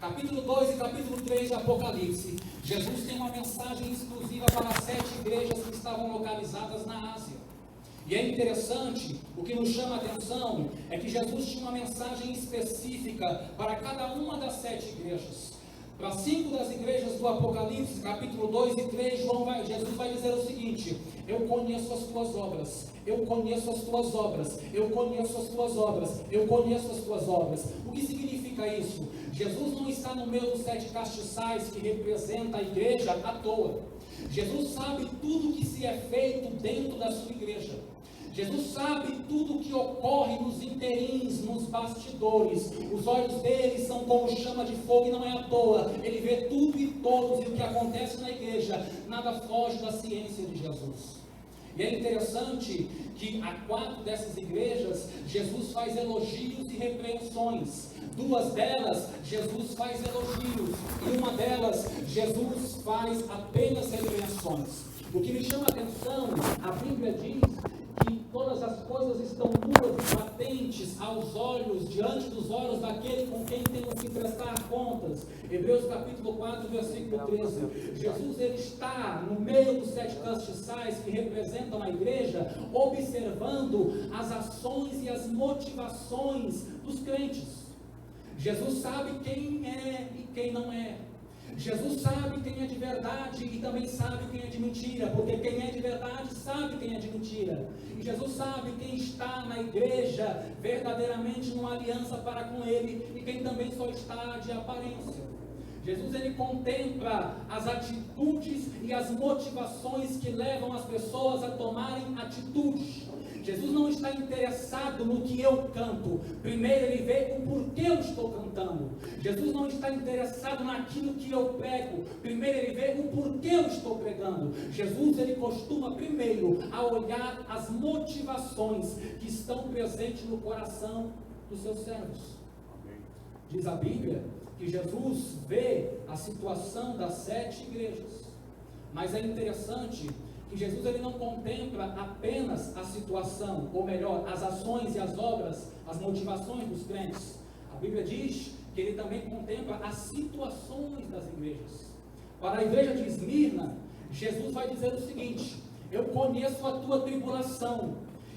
Capítulo 2 e capítulo 3 de Apocalipse, Jesus tem uma mensagem exclusiva para as 7 igrejas que estavam localizadas na Ásia. E é interessante, o que nos chama a atenção é que Jesus tinha uma mensagem específica para cada uma das 7 igrejas. Para 5 das igrejas do Apocalipse, capítulo 2 e 3, Jesus vai dizer o seguinte: eu conheço as tuas obras, eu conheço as tuas obras, eu conheço as tuas obras, eu conheço as tuas obras. O que significa isso? Jesus não está no meio dos 7 castiçais que representa a igreja à toa. Jesus sabe tudo que se é feito dentro da sua igreja. Jesus sabe tudo o que ocorre nos interins, nos bastidores. Os olhos dele são como chama de fogo e não é à toa. Ele vê tudo e todos, e o que acontece na igreja, nada foge da ciência de Jesus. E é interessante que a 4 dessas igrejas, Jesus faz elogios e repreensões. 2 delas, Jesus faz elogios, e uma delas, Jesus faz apenas repreensões. O que me chama a atenção, a Bíblia diz que todas as coisas estão nuas e patentes aos olhos, diante dos olhos daquele com quem temos que prestar contas. Hebreus capítulo 4, versículo 13. Jesus, ele está no meio dos 7 castiçais que representam a igreja, observando as ações e as motivações dos crentes. Jesus sabe quem é e quem não é. Jesus sabe quem é de verdade e também sabe quem é de mentira, porque quem é de verdade sabe quem é de mentira. E Jesus sabe quem está na igreja verdadeiramente numa aliança para com Ele e quem também só está de aparência. Jesus, ele contempla as atitudes e as motivações que levam as pessoas a tomarem atitudes. Jesus não está interessado no que eu canto. Primeiro ele vê o porquê eu estou cantando. Jesus não está interessado naquilo que eu prego. Primeiro ele vê o porquê eu estou pregando. Jesus, ele costuma primeiro a olhar as motivações que estão presentes no coração dos seus servos. Diz a Bíblia que Jesus vê a situação das 7 igrejas. Mas é interessante que Jesus, ele não contempla apenas a situação, ou melhor, as ações e as obras, as motivações dos crentes. A Bíblia diz que ele também contempla as situações das igrejas. Para a igreja de Esmirna, Jesus vai dizer o seguinte: eu conheço a tua tribulação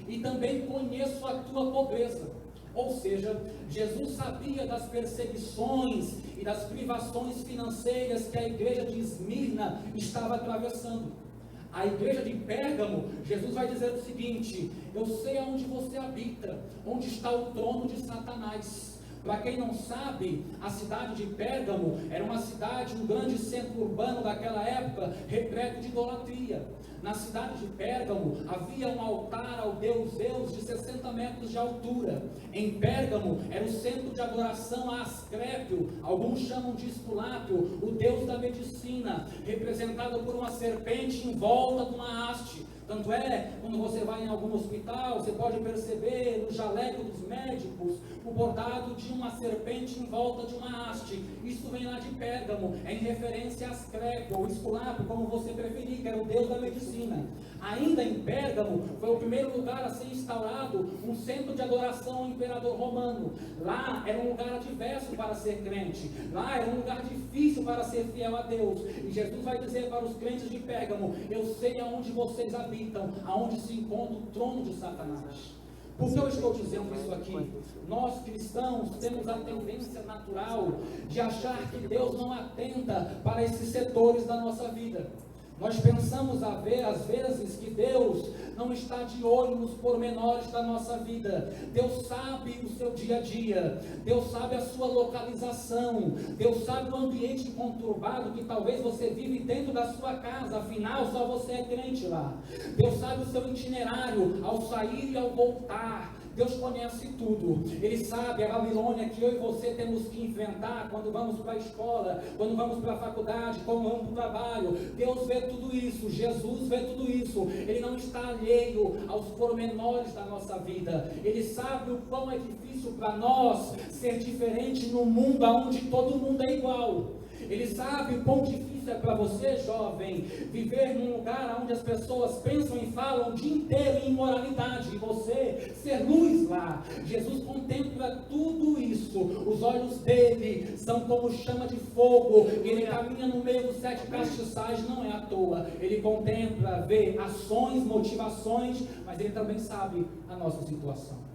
e também conheço a tua pobreza. Ou seja, Jesus sabia das perseguições e das privações financeiras que a igreja de Esmirna estava atravessando. A igreja de Pérgamo, Jesus vai dizer o seguinte: eu sei aonde você habita, onde está o trono de Satanás. Para quem não sabe, a cidade de Pérgamo era uma cidade, um grande centro urbano daquela época, repleto de idolatria. Na cidade de Pérgamo havia um altar ao deus Zeus de 60 metros de altura. Em Pérgamo era o centro de adoração a Asclépio, alguns chamam de Esculápio, o deus da medicina, representado por uma serpente em volta de uma haste. Tanto é, quando você vai em algum hospital, você pode perceber no jaleco dos médicos o bordado de uma serpente em volta de uma haste. Isso vem lá de Pérgamo, é em referência a Asclépio, ou Esculápio, como você preferir, que era o deus da medicina. Ainda em Pérgamo, foi o primeiro lugar a ser instaurado um centro de adoração ao imperador romano. Lá era um lugar adverso para ser crente, lá era um lugar difícil para ser fiel a Deus. E Jesus vai dizer para os crentes de Pérgamo: eu sei aonde vocês habitam, aonde se encontra o trono de Satanás. Por que eu estou dizendo isso aqui? Nós cristãos temos a tendência natural de achar que Deus não atenta para esses setores da nossa vida. Nós pensamos às vezes que Deus não está de olho nos pormenores da nossa vida. Deus sabe o seu dia a dia, Deus sabe a sua localização, Deus sabe o ambiente conturbado que talvez você vive dentro da sua casa, afinal só você é crente lá. Deus sabe o seu itinerário ao sair e ao voltar. Deus conhece tudo. Ele sabe a Babilônia que eu e você temos que enfrentar quando vamos para a escola, quando vamos para a faculdade, quando vamos para o trabalho. Deus vê tudo isso, Jesus vê tudo isso. Ele não está alheio aos pormenores da nossa vida. Ele sabe o quão é difícil para nós ser diferente no mundo onde todo mundo é igual. Ele sabe o quão difícil é para você, jovem, viver num lugar onde as pessoas pensam e falam o dia inteiro em imoralidade, e você ser luz lá. Jesus contempla tudo isso. Os olhos dele são como chama de fogo, e ele caminha no meio dos 7 castiçais, não é à toa. Ele contempla, vê ações, motivações, mas ele também sabe a nossa situação.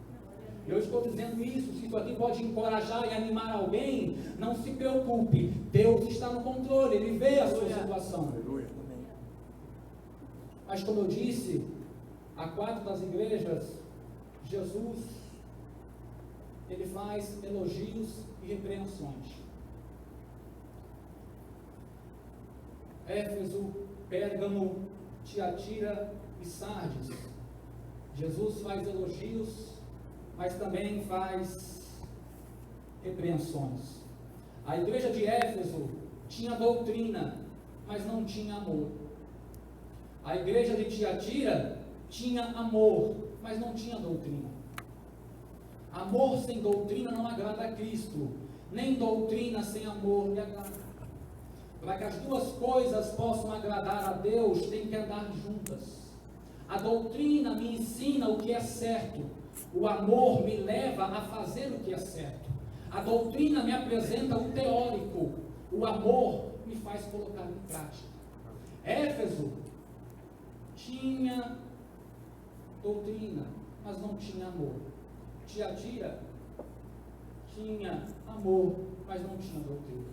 Eu estou dizendo isso, se isso aqui pode encorajar e animar alguém, não se preocupe, Deus está no controle, Ele vê a sua situação. Mas como eu disse, a 4 das igrejas, Jesus, Ele faz elogios e repreensões. Éfeso, Pérgamo, Tiatira e Sardes. Jesus faz elogios, mas também faz repreensões. A igreja de Éfeso tinha doutrina, mas não tinha amor. A igreja de Tiatira tinha amor, mas não tinha doutrina. Amor sem doutrina não agrada a Cristo, nem doutrina sem amor lhe agrada. Para que as duas coisas possam agradar a Deus, tem que andar juntas. A doutrina me ensina o que é certo. O amor me leva a fazer o que é certo. A doutrina me apresenta o teórico. O amor me faz colocar em prática. Éfeso tinha doutrina, mas não tinha amor. Tiatira tinha amor, mas não tinha doutrina.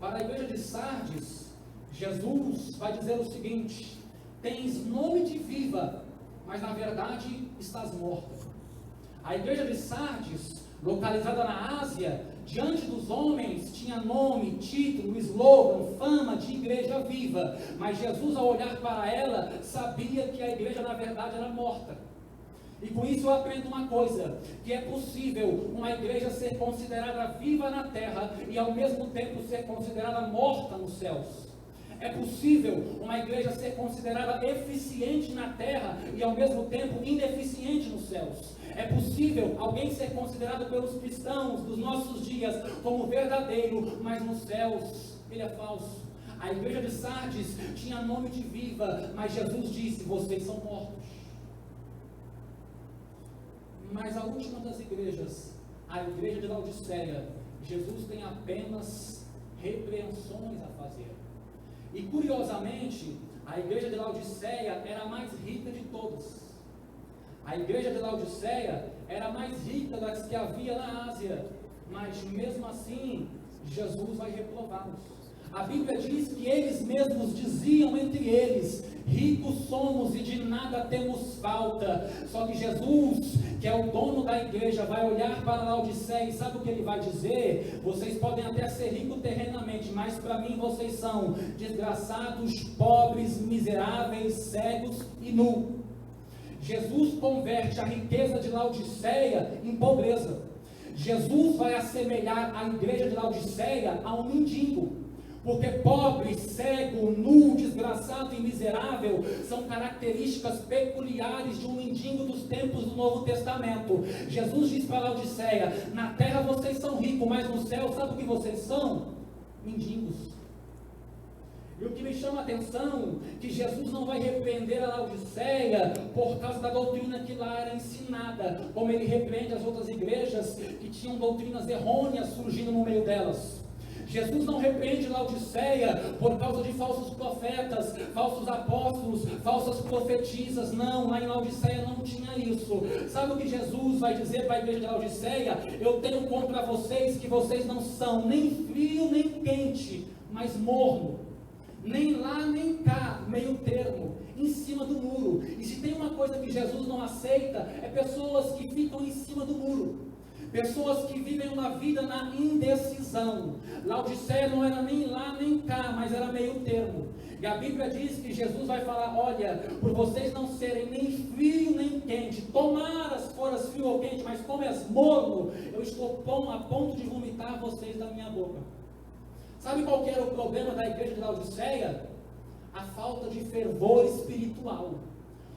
Para a igreja de Sardes, Jesus vai dizer o seguinte: tens nome de viva, mas na verdade estás morta. A igreja de Sardes, localizada na Ásia, diante dos homens, tinha nome, título, slogan, fama de igreja viva. Mas Jesus, ao olhar para ela, sabia que a igreja na verdade era morta. E com isso eu aprendo uma coisa, que é possível uma igreja ser considerada viva na terra e ao mesmo tempo ser considerada morta nos céus. É possível uma igreja ser considerada eficiente na terra e ao mesmo tempo ineficiente nos céus. É possível alguém ser considerado pelos cristãos dos nossos dias como verdadeiro, mas nos céus ele é falso. A igreja de Sardes tinha nome de viva, mas Jesus disse: vocês são mortos. Mas a última das igrejas, a igreja de Laodiceia, Jesus tem apenas repreensões a fazer. E curiosamente, a igreja de Laodiceia era a mais rica de todas. A igreja de Laodiceia era a mais rica das que havia na Ásia, mas mesmo assim, Jesus vai reprová-los. A Bíblia diz que eles mesmos diziam entre eles: ricos somos e de nada temos falta. Só que Jesus, que é o dono da igreja, vai olhar para Laodiceia e sabe o que ele vai dizer? Vocês podem até ser ricos terrenamente, mas para mim vocês são desgraçados, pobres, miseráveis, cegos e nus. Jesus converte a riqueza de Laodiceia em pobreza. Jesus vai assemelhar a igreja de Laodiceia a um mendigo. Porque pobre, cego, nu, desgraçado e miserável são características peculiares de um mendigo dos tempos do Novo Testamento. Jesus diz para Laodiceia: na terra vocês são ricos, mas no céu sabe o que vocês são? Mendigos. E o que me chama a atenção é que Jesus não vai repreender a Laodiceia por causa da doutrina que lá era ensinada, como ele repreende as outras igrejas que tinham doutrinas errôneas surgindo no meio delas. Jesus não repreende Laodiceia por causa de falsos profetas, falsos apóstolos, falsas profetisas. Não, lá em Laodiceia não tinha isso. Sabe o que Jesus vai dizer para a igreja de Laodiceia? Eu tenho contra vocês que vocês não são nem frio nem quente, mas morno. Nem lá nem cá, meio termo, em cima do muro. E se tem uma coisa que Jesus não aceita, é pessoas que ficam em cima do muro. Pessoas que vivem uma vida na indecisão. Laodiceia não era nem lá nem cá, mas era meio termo. E a Bíblia diz que Jesus vai falar: olha, por vocês não serem nem frio nem quente, tomara se foras frio ou quente, mas como és morno, eu estou a ponto de vomitar vocês da minha boca. Sabe qual que era o problema da igreja de Laodiceia? A falta de fervor espiritual.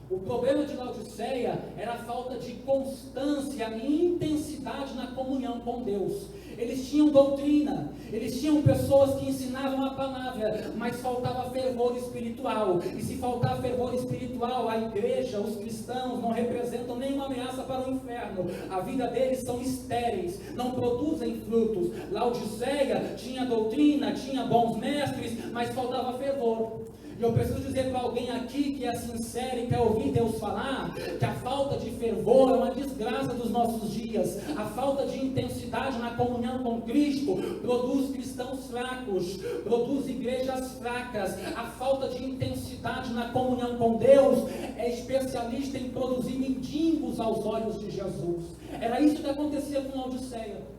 O problema de Laodiceia era a falta de constância e intensidade na comunhão com Deus. Eles tinham doutrina, eles tinham pessoas pessoas que ensinavam a palavra, mas faltava fervor espiritual. E se faltar fervor espiritual, a igreja, os cristãos não representam nenhuma ameaça para o inferno. A vida deles são estéreis, não produzem frutos. Laodiceia tinha doutrina, tinha bons mestres, mas faltava fervor. E eu preciso dizer para alguém aqui que é sincero e quer ouvir Deus falar, que a falta de fervor é uma desgraça dos nossos dias. A falta de intensidade na comunhão com Cristo produz cristãos fracos, produz igrejas fracas. A falta de intensidade na comunhão com Deus é especialista em produzir mendigos aos olhos de Jesus. Era isso que acontecia com Laodiceia.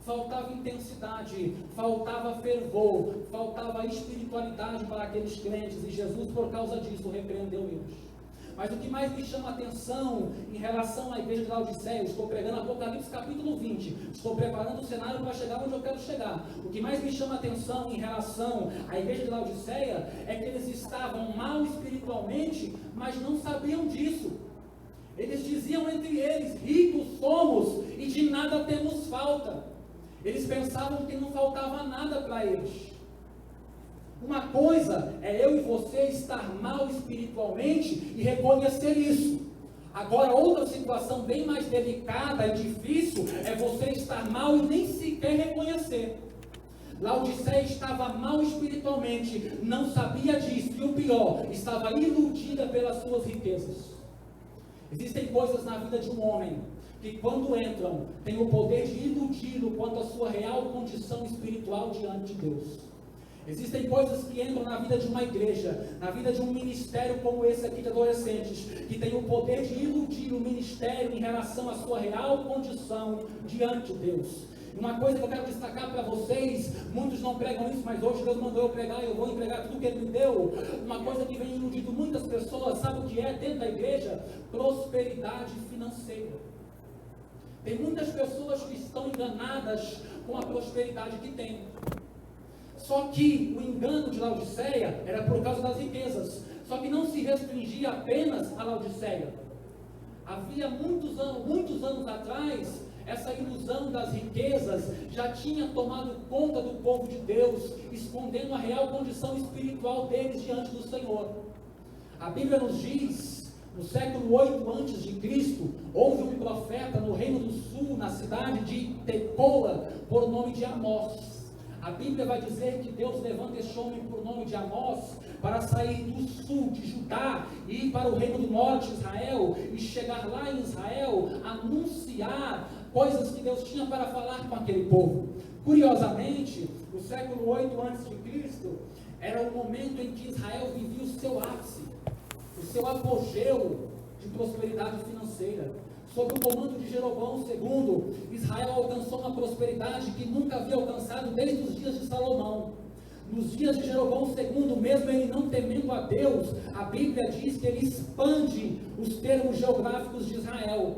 Faltava intensidade, faltava fervor, faltava espiritualidade para aqueles crentes, e Jesus, por causa disso, repreendeu eles. Mas o que mais me chama a atenção em relação à igreja de Laodiceia, estou pregando Apocalipse capítulo 20, estou preparando o cenário para chegar onde eu quero chegar. O que mais me chama a atenção em relação à igreja de Laodiceia é que eles estavam mal espiritualmente, mas não sabiam disso. Eles diziam entre eles: ricos somos e de nada temos falta. Eles pensavam que não faltava nada para eles. Uma coisa é eu e você estar mal espiritualmente e reconhecer isso. Agora, outra situação bem mais delicada e difícil é você estar mal e nem sequer reconhecer. Laodiceia estava mal espiritualmente, não sabia disso, e o pior, estava iludida pelas suas riquezas. Existem coisas na vida de um homem que, quando entram, tem o poder de iludi-lo quanto à sua real condição espiritual diante de Deus. Existem coisas que entram na vida de uma igreja, na vida de um ministério como esse aqui de adolescentes, que tem o poder de iludir o ministério em relação à sua real condição diante de Deus. Uma coisa que eu quero destacar para vocês, muitos não pregam isso, mas hoje Deus mandou eu pregar, eu vou entregar tudo que Ele me deu. Uma coisa que vem iludindo muitas pessoas, sabe o que é dentro da igreja? Prosperidade financeira. Tem muitas pessoas que estão enganadas com a prosperidade que têm. Só que o engano de Laodiceia era por causa das riquezas. Só que não se restringia apenas a Laodiceia. Havia muitos anos atrás, essa ilusão das riquezas já tinha tomado conta do povo de Deus, escondendo a real condição espiritual deles diante do Senhor. A Bíblia nos diz, no século 8 a.C., houve um profeta no Reino do Sul, na cidade de Tecoa, por nome de Amós. A Bíblia vai dizer que Deus levanta esse homem por nome de Amós para sair do sul de Judá e ir para o Reino do Norte, Israel, e chegar lá em Israel, anunciar coisas que Deus tinha para falar com aquele povo. Curiosamente, o século 8 a.C. era o momento em que Israel vivia o seu ápice, o seu apogeu de prosperidade financeira. Sob o comando de Jeroboão II, Israel alcançou uma prosperidade que nunca havia alcançado desde os dias de Salomão. Nos dias de Jeroboão II, mesmo ele não temendo a Deus, a Bíblia diz que ele expande os termos geográficos de Israel.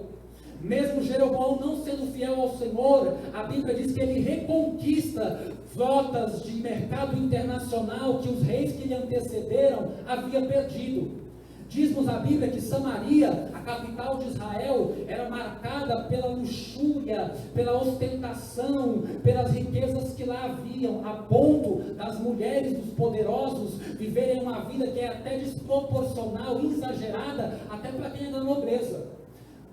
Mesmo Jeroboão não sendo fiel ao Senhor, a Bíblia diz que ele reconquista frotas de mercado internacional que os reis que lhe antecederam haviam perdido. Diz-nos a Bíblia que Samaria, a capital de Israel, era marcada pela luxúria, pela ostentação, pelas riquezas que lá haviam, a ponto das mulheres dos poderosos viverem uma vida que é até desproporcional, exagerada, até para quem é da nobreza.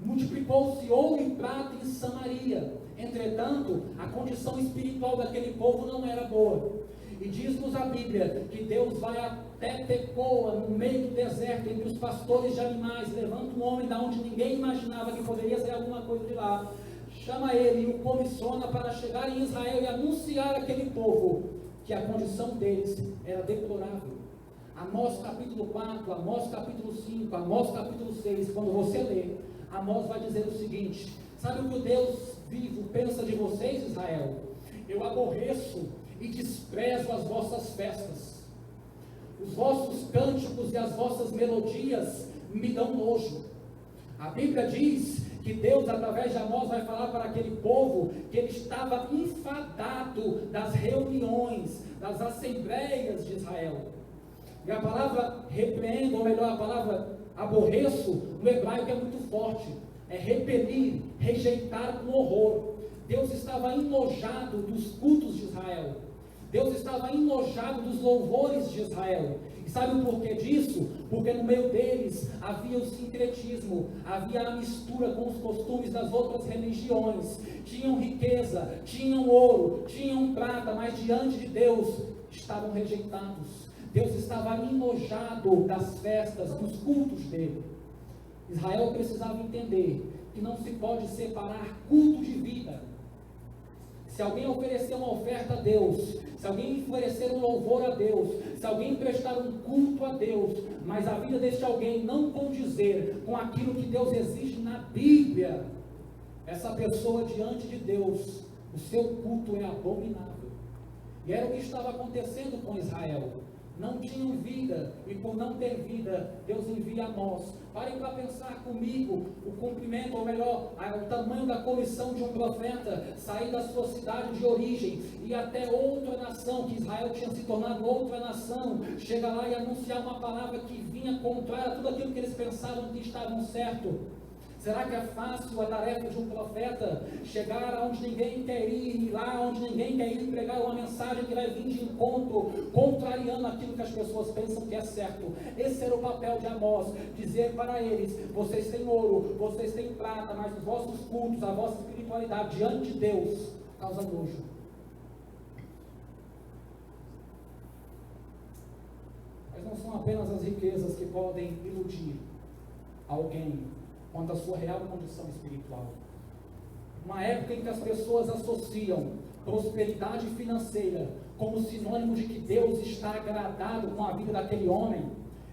Multiplicou-se ouro e prata em Samaria. Entretanto, a condição espiritual daquele povo não era boa. E diz-nos a Bíblia que Deus vai até Tecoa, no meio do deserto, entre os pastores de animais, levanta um homem da onde ninguém imaginava que poderia ser alguma coisa de lá, chama ele e o comissiona para chegar em Israel e anunciar àquele povo que a condição deles era deplorável. Amós capítulo 4, Amós capítulo 5, Amós capítulo 6, quando você lê, Amós vai dizer o seguinte: sabe o que o Deus vivo pensa de vocês, Israel? Eu aborreço e desprezo as vossas festas. Os vossos cânticos e as vossas melodias me dão nojo. A Bíblia diz que Deus, através de Amós, vai falar para aquele povo que ele estava enfadado das reuniões, das assembleias de Israel. E a palavra repreendo, ou melhor, a palavra aborreço, no hebraico é muito forte. É repelir, rejeitar com horror. Deus estava enojado dos cultos de Israel. Deus estava enojado dos louvores de Israel. E sabe o porquê disso? Porque no meio deles havia o sincretismo, havia a mistura com os costumes das outras religiões. Tinham riqueza, tinham ouro, tinham prata, mas diante de Deus estavam rejeitados. Deus estava enojado das festas, dos cultos dele. Israel precisava entender que não se pode separar culto de vida. Se alguém oferecer uma oferta a Deus, se alguém oferecer um louvor a Deus, se alguém prestar um culto a Deus, mas a vida deste alguém não condizer com aquilo que Deus exige na Bíblia, essa pessoa diante de Deus, o seu culto é abominável. E era o que estava acontecendo com Israel. Não tinham vida, e por não ter vida, Deus envia Amós. Parem para pensar comigo o cumprimento, ou melhor, o tamanho da comissão de um profeta, sair da sua cidade de origem, e até outra nação, que Israel tinha se tornado outra nação, chega lá e anunciar uma palavra que vinha contrária a tudo aquilo que eles pensavam que estavam certo. Será que é fácil a tarefa de um profeta chegar aonde ninguém quer ir, e lá onde ninguém quer ir, pregar uma mensagem que vai vir de encontro, contrariando aquilo que as pessoas pensam que é certo? Esse era o papel de Amós, dizer para eles: vocês têm ouro, vocês têm prata, mas os vossos cultos, a vossa espiritualidade diante de Deus causa nojo. Mas não são apenas as riquezas que podem iludir alguém quanto à sua real condição espiritual. Uma época em que as pessoas associam prosperidade financeira como sinônimo de que Deus está agradado com a vida daquele homem.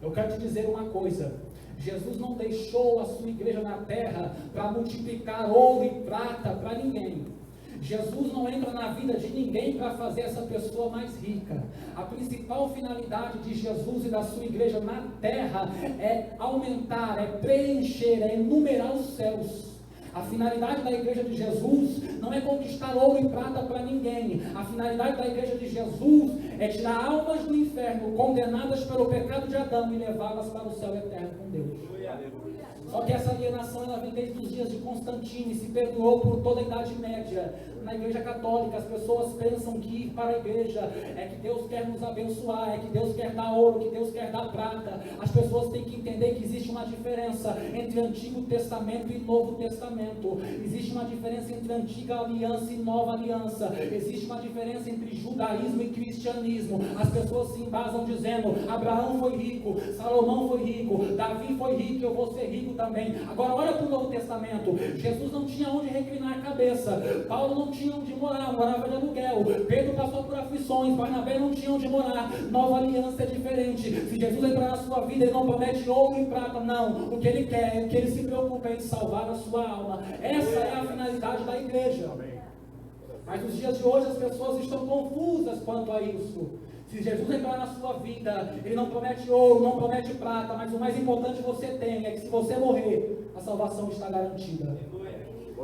Eu quero te dizer uma coisa: Jesus não deixou a sua igreja na terra para multiplicar ouro e prata para ninguém. Jesus não entra na vida de ninguém para fazer essa pessoa mais rica. A principal finalidade de Jesus e da sua igreja na terra é aumentar, é preencher, é enumerar os céus. A finalidade da igreja de Jesus não é conquistar ouro e prata para ninguém. A finalidade da igreja de Jesus é tirar almas do inferno condenadas pelo pecado de Adão e levá-las para o céu eterno com Deus. Só que essa alienação ela vem desde os dias de Constantino e se perdoou por toda a Idade Média. Na igreja católica, as pessoas pensam que ir para a igreja é que Deus quer nos abençoar, é que Deus quer dar ouro, que Deus quer dar prata. As pessoas têm que entender que existe uma diferença entre Antigo Testamento e Novo Testamento. Existe uma diferença entre Antiga Aliança e Nova Aliança. Existe uma diferença entre judaísmo e cristianismo. As pessoas se embasam dizendo: Abraão foi rico, Salomão foi rico, Davi foi rico, eu vou ser rico também. Agora olha para o Novo Testamento. Jesus não tinha onde reclinar a cabeça, Paulo não tinha onde morar, morava de aluguel, Pedro passou por aflições, Barnabé não tinha onde morar. Nova aliança é diferente. Se Jesus entrar na sua vida, ele não promete ouro e prata, não. O que ele quer, o que ele se preocupa é em salvar a sua alma. Essa é a finalidade da igreja. Mas nos dias de hoje as pessoas estão confusas quanto a isso. Se Jesus entrar na sua vida, ele não promete ouro, não promete prata, mas o mais importante você tem é que se você morrer, a salvação está garantida.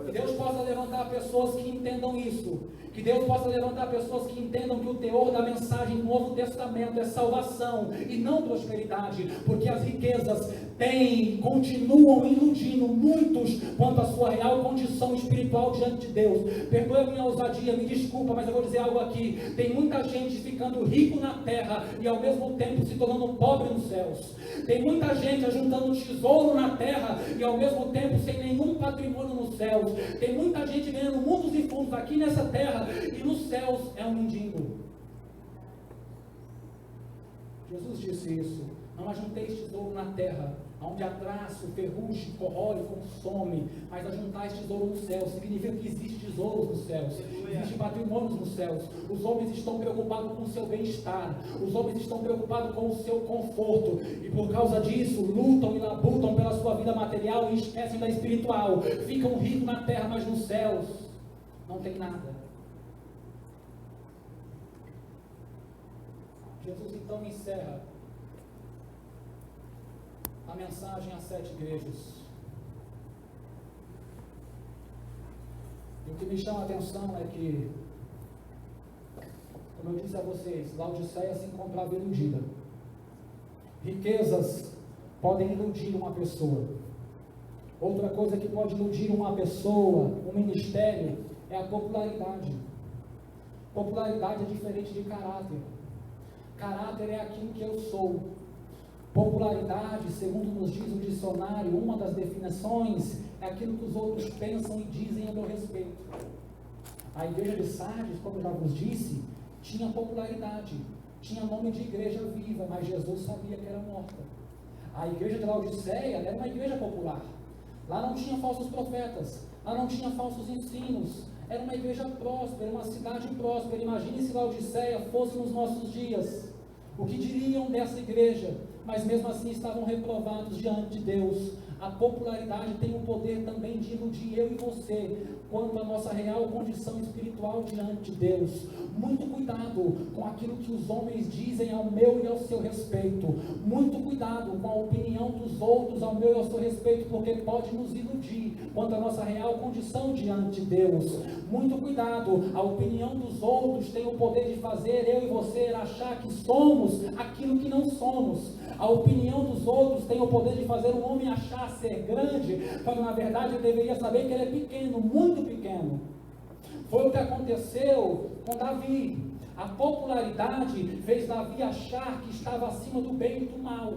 Que Deus possa levantar pessoas que entendam isso. Que Deus possa levantar pessoas que entendam que o teor da mensagem do Novo Testamento é salvação e não prosperidade, porque as riquezas continuam iludindo muitos quanto à sua real condição espiritual diante de Deus. Perdoe a minha ousadia, me desculpa, mas eu vou dizer algo aqui. Tem muita gente ficando rico na terra e ao mesmo tempo se tornando pobre nos céus. Tem muita gente ajuntando tesouro na terra e ao mesmo tempo sem nenhum patrimônio nos céus. Tem muita gente ganhando mundos e fundos aqui nessa terra e nos céus é um mendigo. Jesus disse isso: não ajunteis tesouro na terra, onde a traça, o ferrugem corrói, consome, mas ajuntais tesouro nos céus. Significa que existe tesouros nos céus, existe patrimônios nos céus. Os homens estão preocupados com o seu bem-estar, os homens estão preocupados com o seu conforto, e por causa disso lutam e labutam pela sua vida material e esquecem da espiritual. Ficam ricos na terra, mas nos céus não tem nada. Jesus então encerra a mensagem às 7 igrejas. E o que me chama a atenção é que, como eu disse a vocês, Laodiceia se encontrava iludida. Riquezas podem iludir uma pessoa. Outra coisa que pode iludir uma pessoa, um ministério, é a popularidade. Popularidade é diferente de caráter. Caráter é aquilo que eu sou. Popularidade, segundo nos diz o dicionário, uma das definições é aquilo que os outros pensam e dizem a meu respeito. A igreja de Sardes, como eu já vos disse, tinha popularidade, tinha nome de igreja viva, mas Jesus sabia que era morta. A igreja de Laodiceia era uma igreja popular. Lá não tinha falsos profetas, lá não tinha falsos ensinos. Era uma igreja próspera, uma cidade próspera. Imagine se Laodiceia fosse nos nossos dias. O que diriam dessa igreja? Mas mesmo assim estavam reprovados diante de Deus. A popularidade tem o poder também de iludir eu e você quanto à nossa real condição espiritual diante de Deus. Muito cuidado com aquilo que os homens dizem ao meu e ao seu respeito. Muito cuidado com a opinião dos outros ao meu e ao seu respeito, porque pode nos iludir quanto à nossa real condição diante de Deus. Muito cuidado, a opinião dos outros tem o poder de fazer eu e você achar que somos aquilo que não somos. A opinião dos outros tem o poder de fazer um homem achar ser grande, quando na verdade ele deveria saber que ele é pequeno, muito pequeno. Foi o que aconteceu com Davi. A popularidade fez Davi achar que estava acima do bem e do mal.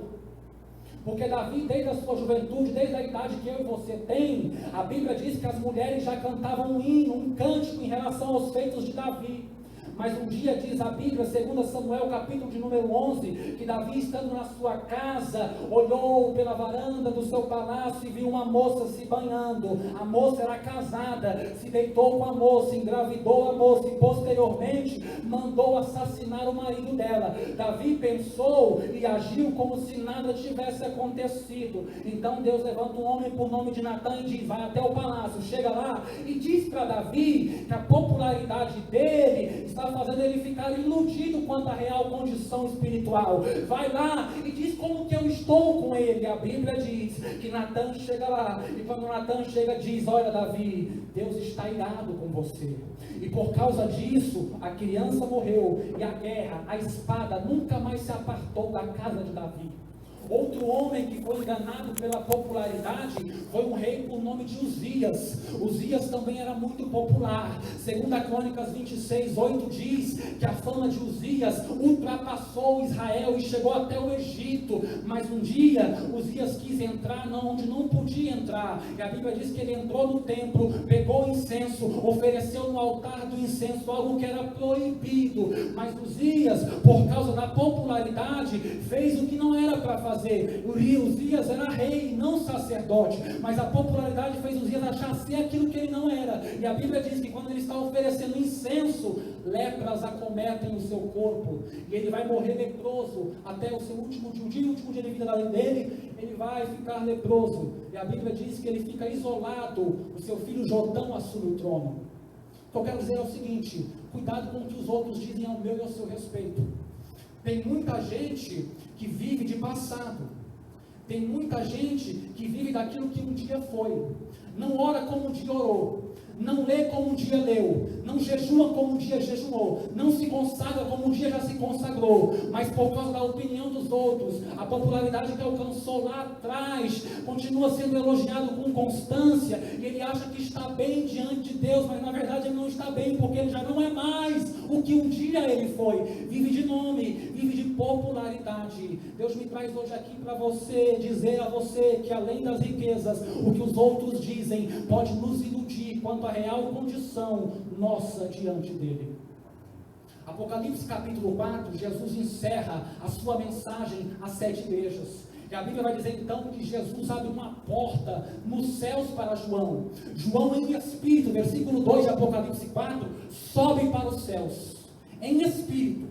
Porque Davi, desde a sua juventude, desde a idade que eu e você tem, a Bíblia diz que as mulheres já cantavam um hino, um cântico em relação aos feitos de Davi. Mas um dia diz a Bíblia, 2 Samuel, capítulo de número 11, que Davi, estando na sua casa, olhou pela varanda do seu palácio e viu uma moça se banhando. A moça era casada, se deitou com a moça, engravidou a moça e posteriormente mandou assassinar o marido dela. Davi pensou e agiu como se nada tivesse acontecido. Então Deus levanta um homem por nome de Natã e diz: vai até o palácio, chega lá e diz para Davi que a popularidade dele está fazendo ele ficar iludido quanto à real condição espiritual. Vai lá e diz como que eu estou com ele. A Bíblia diz que Natã chega lá, e quando Natã chega diz: olha Davi, Deus está irado com você, e por causa disso a criança morreu, e a guerra, a espada nunca mais se apartou da casa de Davi. Outro homem que foi enganado pela popularidade foi um rei por nome de Uzias. Uzias também era muito popular. Segundo a Crônicas 26:8 diz que a fama de Uzias ultrapassou Israel e chegou até o Egito. Mas um dia Uzias quis entrar onde não podia entrar, e a Bíblia diz que ele entrou no templo, pegou incenso, ofereceu no altar do incenso algo que era proibido. Mas Uzias, por causa da popularidade, fez o que não era para fazer. Uzias era rei, não sacerdote, mas a popularidade fez Uzias achar ser aquilo que ele não era. E a Bíblia diz que quando ele está oferecendo incenso, lepras acometem o seu corpo, e ele vai morrer leproso até o seu último dia de vida dele. Ele vai ficar leproso, e a Bíblia diz que ele fica isolado. O seu filho Jotão assume o trono. O que eu quero dizer é o seguinte: cuidado com o que os outros dizem ao meu e ao seu respeito. Tem muita gente que vive de passado. Tem muita gente que vive daquilo que um dia foi. Não ora como um dia orou. Não lê como um dia leu. Não jejua como um dia jejuou. Não se consagra como um dia já se consagrou. Mas por causa da opinião dos outros, a popularidade que alcançou lá atrás, continua sendo elogiado com constância. E ele acha que está bem diante de Deus, mas na verdade ele não está bem, porque ele já não é mais o que um dia ele foi. Vive de nome, vive de popularidade. Deus me traz hoje aqui para você, dizer a você que além das riquezas, o que os outros dizem pode nos iludir quanto à real condição nossa diante dele. Apocalipse capítulo 4, Jesus encerra a sua mensagem às 7 igrejas. E a Bíblia vai dizer então que Jesus abre uma porta nos céus para João. João em espírito, versículo 2 de Apocalipse 4, sobe para os céus, em espírito.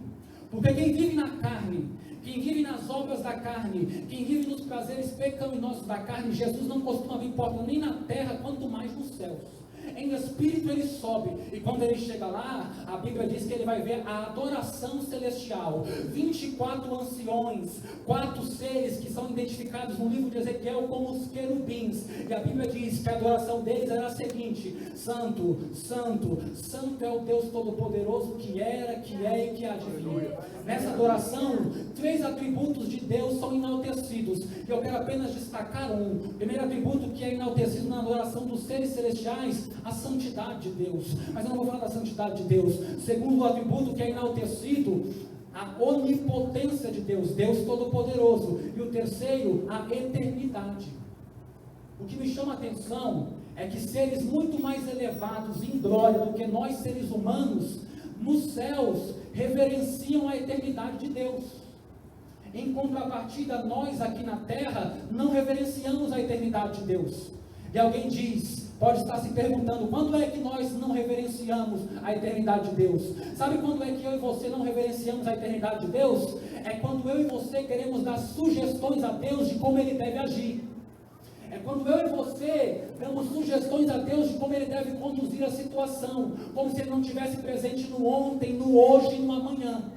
Porque quem vive na carne, quem vive nas obras da carne, quem vive nos prazeres pecaminosos da carne, Jesus não costuma vir porta nem na terra, quanto mais nos céus. Em espírito ele sobe, e quando ele chega lá, a Bíblia diz que ele vai ver a adoração celestial. 24 anciões, 4 seres que são identificados no livro de Ezequiel como os querubins, e a Bíblia diz que a adoração deles era a seguinte: Santo, Santo, Santo é o Deus Todo-Poderoso, que era, que é e que há de vir. Nessa adoração, 3 atributos de Deus são enaltecidos, e eu quero apenas destacar um. O primeiro atributo que é enaltecido na adoração dos seres celestiais: a santidade de Deus. Mas eu não vou falar da santidade de Deus. Segundo atributo que é enaltecido, a onipotência de Deus, Deus Todo-Poderoso. E o terceiro, a eternidade. O que me chama a atenção é que seres muito mais elevados em glória do que nós seres humanos, nos céus, reverenciam a eternidade de Deus. Em contrapartida, nós aqui na terra, não reverenciamos a eternidade de Deus. E alguém diz, pode estar se perguntando, quando é que nós não reverenciamos a eternidade de Deus? Sabe quando é que eu e você não reverenciamos a eternidade de Deus? É quando eu e você queremos dar sugestões a Deus de como Ele deve agir. É quando eu e você damos sugestões a Deus de como Ele deve conduzir a situação, como se Ele não estivesse presente no ontem, no hoje e no amanhã.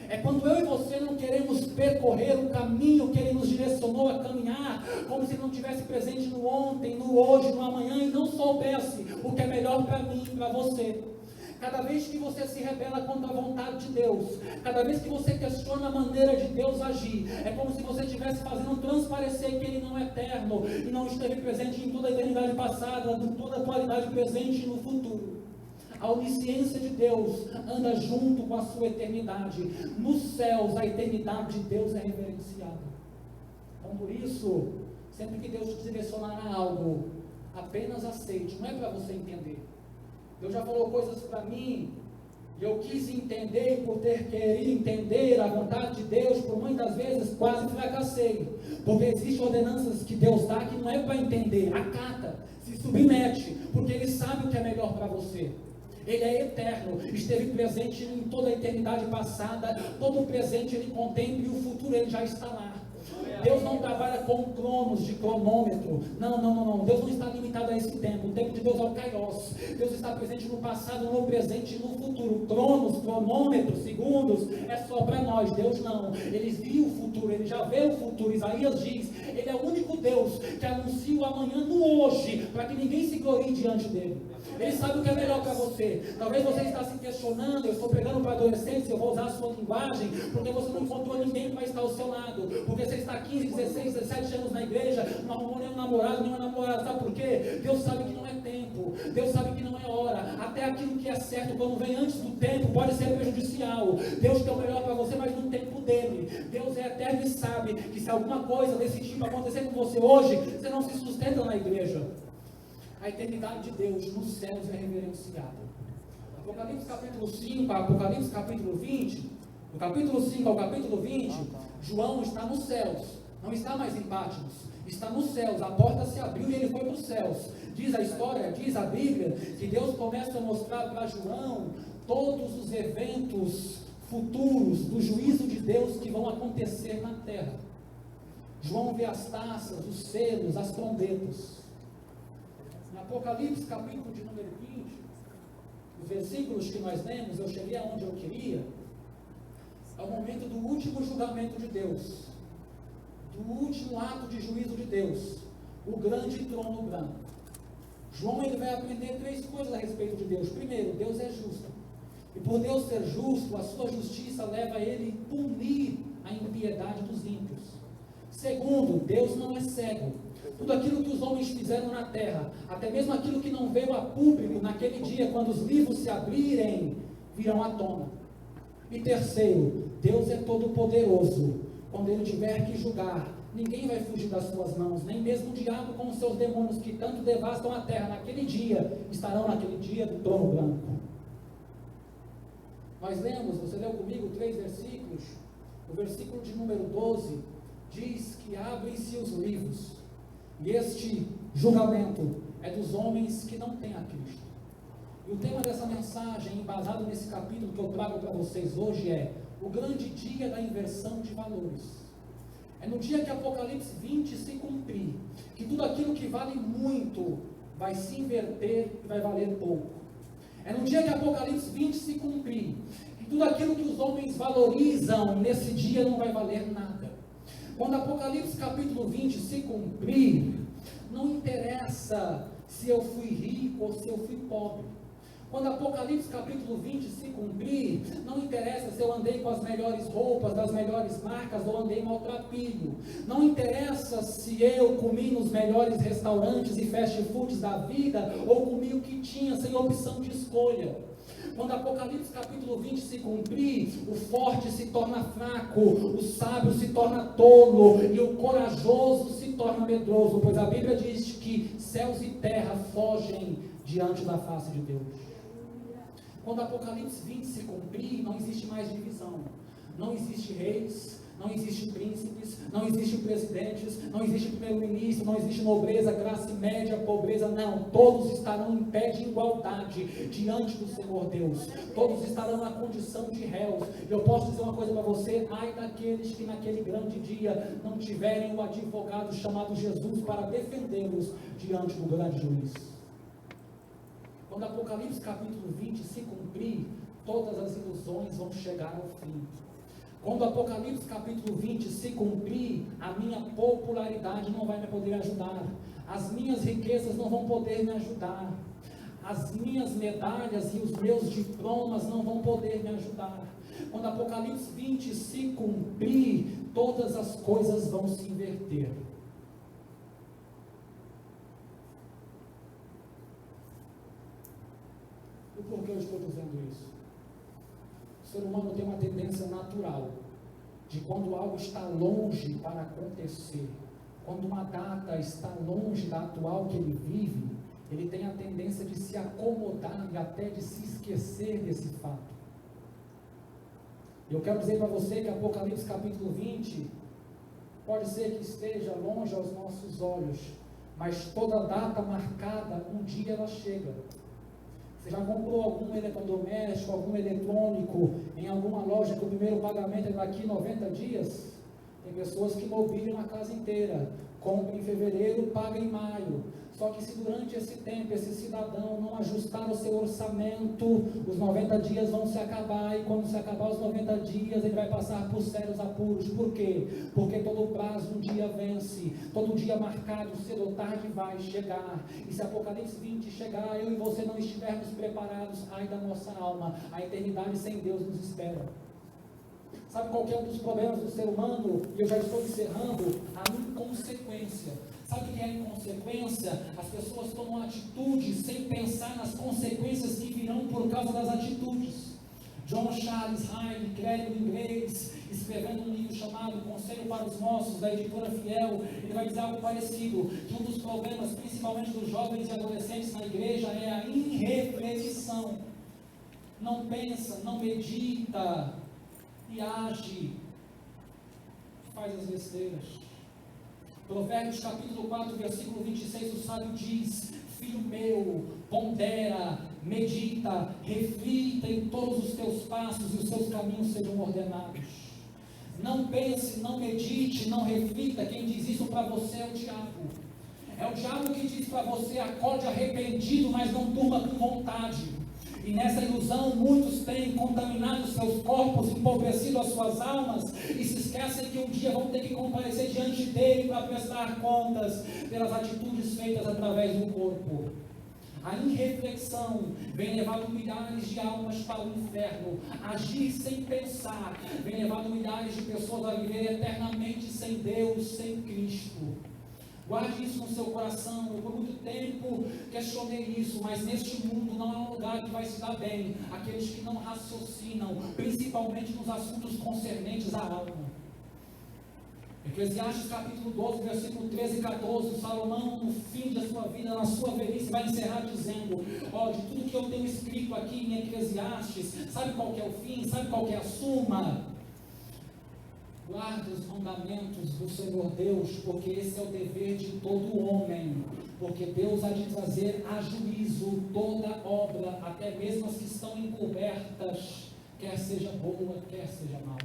É quando eu e você não queremos percorrer o caminho que Ele nos direcionou a caminhar, como se Ele não estivesse presente no ontem, no hoje, no amanhã, e não soubesse o que é melhor para mim e para você. Cada vez que você se rebela contra a vontade de Deus, cada vez que você questiona a maneira de Deus agir, é como se você estivesse fazendo transparecer que Ele não é eterno e não esteve presente em toda a eternidade passada, em toda a atualidade presente e no futuro. A onisciência de Deus anda junto com a sua eternidade. Nos céus, a eternidade de Deus é reverenciada. Então, por isso, sempre que Deus te direcionar a algo, apenas aceite, não é para você entender. Deus já falou coisas para mim, e eu quis entender, e por ter querido entender a vontade de Deus, por muitas vezes quase fracassei, porque existem ordenanças que Deus dá que não é para entender, acata, se submete, porque Ele sabe o que é melhor para você. Ele é eterno, esteve presente em toda a eternidade passada, todo o presente Ele contempla e o futuro Ele já está lá. Deus não trabalha com cronos de cronômetro. Não. Deus não está limitado a esse tempo. O tempo de Deus é o kairos. Deus está presente no passado, no presente e no futuro. Cronos, cronômetros, segundos, é só para nós. Deus não. Ele viu o futuro, Ele já vê o futuro. Isaías diz, Ele é o único Deus que anuncia o amanhã no hoje, para que ninguém se glorie diante dEle. Ele sabe o que é melhor para você. Talvez você está se questionando, eu estou pregando para adolescentes, eu vou usar a sua linguagem, porque você não encontrou ninguém para estar ao seu lado, porque você está 15, 16, 17 anos na igreja, não arrumou nenhum namorado, nenhuma namorada. Sabe por quê? Deus sabe que não é tempo, Deus sabe que não é hora. Até aquilo que é certo, quando vem antes do tempo, pode ser prejudicial. Deus tem o melhor para você, mas no tempo dele. Deus é eterno e sabe que se alguma coisa desse tipo acontecer com você hoje, você não se sustenta na igreja. A eternidade de Deus nos céus é reverenciada. Apocalipse capítulo 5, Apocalipse capítulo 20, do capítulo 5 ao capítulo 20, João está nos céus, não está mais em Patmos, está nos céus, a porta se abriu e ele foi para os céus. Diz a história, diz a Bíblia, que Deus começa a mostrar para João todos os eventos futuros do juízo de Deus que vão acontecer na terra. João vê as taças, os selos, as trombetas. No Apocalipse, capítulo de número 20, os versículos que nós lemos, eu cheguei aonde eu queria, é o momento do último julgamento de Deus, do último ato de juízo de Deus, o grande trono branco. João ele vai aprender 3 coisas a respeito de Deus. Primeiro, Deus é justo, e por Deus ser justo, a sua justiça leva ele a punir a impiedade dos ímpios. Segundo, Deus não é cego. Tudo aquilo que os homens fizeram na terra, até mesmo aquilo que não veio a público naquele dia, quando os livros se abrirem, virão à tona. E terceiro, Deus é todo poderoso. Quando Ele tiver que julgar, ninguém vai fugir das suas mãos, nem mesmo o diabo com os seus demônios que tanto devastam a terra, naquele dia, estarão naquele dia do trono branco. Nós lemos, você leu comigo 3 versículos, o versículo de número 12, diz que abrem-se os livros, e este julgamento é dos homens que não têm a Cristo. E o tema dessa mensagem, embasado nesse capítulo que eu trago para vocês hoje, é o grande dia da inversão de valores. É no dia que Apocalipse 20 se cumprir, que tudo aquilo que vale muito vai se inverter e vai valer pouco. É no dia que Apocalipse 20 se cumprir, que tudo aquilo que os homens valorizam nesse dia não vai valer nada. Quando Apocalipse capítulo 20 se cumprir, não interessa se eu fui rico ou se eu fui pobre. Quando Apocalipse capítulo 20 se cumprir, não interessa se eu andei com as melhores roupas, das melhores marcas, ou andei maltrapilho. Não interessa se eu comi nos melhores restaurantes e fast foods da vida, ou comi o que tinha, sem opção de escolha. Quando Apocalipse capítulo 20 se cumprir, o forte se torna fraco, o sábio se torna tolo, e o corajoso se torna medroso, pois a Bíblia diz que céus e terra fogem diante da face de Deus. Quando Apocalipse 20 se cumprir, não existe mais divisão, não existe reis, não existe príncipes, não existe presidentes, não existe primeiro-ministro, não existe nobreza, classe média, pobreza, não. Todos estarão em pé de igualdade diante do Senhor Deus. Todos estarão na condição de réus. Eu posso dizer uma coisa para você: ai daqueles que naquele grande dia não tiverem o advogado chamado Jesus para defendê-los diante do grande juiz. Quando Apocalipse capítulo 20 se cumprir, todas as ilusões vão chegar ao fim. Quando Apocalipse capítulo 20 se cumprir, a minha popularidade não vai me poder ajudar, as minhas riquezas não vão poder me ajudar, as minhas medalhas e os meus diplomas não vão poder me ajudar. Quando Apocalipse 20 se cumprir, todas as coisas vão se inverter. E por que eu estou dizendo isso? O ser humano tem uma tendência natural de, quando algo está longe para acontecer, quando uma data está longe da atual que ele vive, ele tem a tendência de se acomodar e até de se esquecer desse fato. Eu quero dizer para você que Apocalipse capítulo 20 pode ser que esteja longe aos nossos olhos, mas toda data marcada, um dia ela chega. Você já comprou algum eletrodoméstico, algum eletrônico em alguma loja que o primeiro pagamento é daqui 90 dias? Tem pessoas que mobiliam a casa inteira, compra em fevereiro, paga em maio. Só que se durante esse tempo esse cidadão não ajustar o seu orçamento, os 90 dias vão se acabar, e quando se acabar os 90 dias, ele vai passar por sérios apuros. Por quê? Porque todo prazo um dia vence, todo dia marcado, cedo ou tarde vai chegar. E se Apocalipse 20 chegar, eu e você não estivermos preparados, ai da nossa alma, a eternidade sem Deus nos espera. Sabe qual que é um dos problemas do ser humano? E eu já estou encerrando: a inconsequência. Sabe o que é inconsequência? As pessoas tomam atitudes sem pensar nas consequências que virão por causa das atitudes. John Charles Hyde, clérigo inglês, escrevendo um livro chamado Conselho para os Nossos, da editora Fiel, ele vai dizer algo parecido, que um dos problemas, principalmente dos jovens e adolescentes na igreja, é a irreflexão. Não pensa, não medita e age, faz as besteiras. Provérbios capítulo 4, versículo 26, o sábio diz: filho meu, pondera, medita, reflita em todos os teus passos e os seus caminhos sejam ordenados. Não pense, não medite, não reflita. Quem diz isso para você é o diabo. É o diabo que diz para você: acorde arrependido, mas não durma com vontade. E nessa ilusão, muitos têm contaminado seus corpos, empobrecido as suas almas, e se esquecem que um dia vão ter que comparecer diante dele para prestar contas pelas atitudes feitas através do corpo. A irreflexão vem levando milhares de almas para o inferno. Agir sem pensar vem levando milhares de pessoas a viver eternamente sem Deus, sem Cristo. Guarde isso no seu coração. Eu por muito tempo questionei isso, mas neste mundo não é um lugar que vai se dar bem aqueles que não raciocinam, principalmente nos assuntos concernentes à alma. Eclesiastes capítulo 12, versículo 13 e 14, Salomão, no fim da sua vida, na sua velhice, vai encerrar dizendo: ó, de tudo que eu tenho escrito aqui em Eclesiastes, sabe qual que é o fim? Sabe qual que é a suma? Guarde os mandamentos do Senhor Deus, porque esse é o dever de todo homem, porque Deus há de trazer a juízo toda obra, até mesmo as que estão encobertas, quer seja boa, quer seja mal.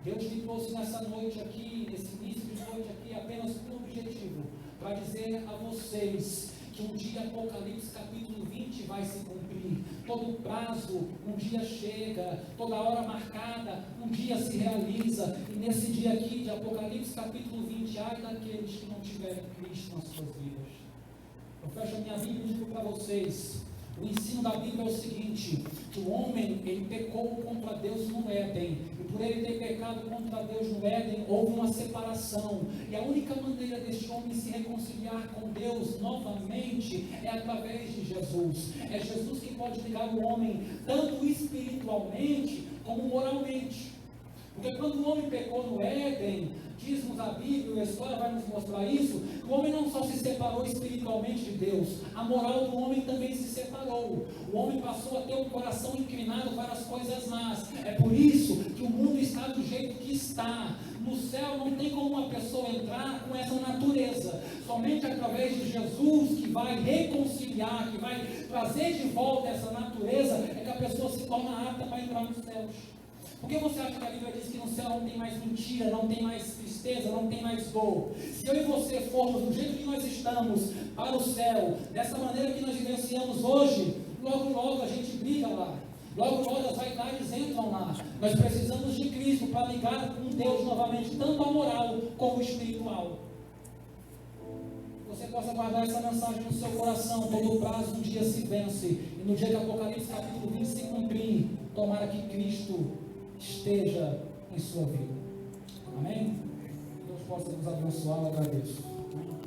Deus me trouxe nessa noite aqui, nesse início de noite aqui, apenas com um objetivo, para dizer a vocês que um dia Apocalipse capítulo 20 vai se cumprir. Todo prazo um dia chega, toda hora marcada um dia se realiza, e nesse dia aqui de Apocalipse capítulo 20, ai daqueles que não tiverem Cristo nas suas vidas. Eu fecho a minha Bíblia e digo para vocês: O ensino da Bíblia é o seguinte, que o homem, ele pecou contra Deus no Éden, e por ele ter pecado contra Deus no Éden, houve uma separação, e a única maneira deste homem se reconciliar com Deus novamente, é através de Jesus. É Jesus que pode ligar o homem, tanto espiritualmente, como moralmente. Porque quando o homem pecou no Éden, diz-nos a Bíblia, a história vai nos mostrar isso, que o homem não só se separou espiritualmente de Deus, a moral do homem também se separou. O homem passou a ter um coração inclinado para as coisas más. É por isso que o mundo está do jeito que está. No céu não tem como uma pessoa entrar com essa natureza. Somente através de Jesus, que vai reconciliar, que vai trazer de volta essa natureza, é que a pessoa se torna apta para entrar nos céus. Por que você acha que a Bíblia diz que no céu não tem mais mentira, não tem mais tristeza, não tem mais dor? Se eu e você formos do jeito que nós estamos para o céu, dessa maneira que nós vivenciamos hoje, logo logo a gente briga lá. Logo logo as vaidades entram lá. Nós precisamos de Cristo para ligar com Deus novamente, tanto a moral como o espiritual. Você possa guardar essa mensagem no seu coração. Todo prazo um dia se vence. E no dia que Apocalipse capítulo 20 se cumprir, tomara que Cristo esteja em sua vida. Amém? Deus possa nos abençoar, eu agradeço. Amém?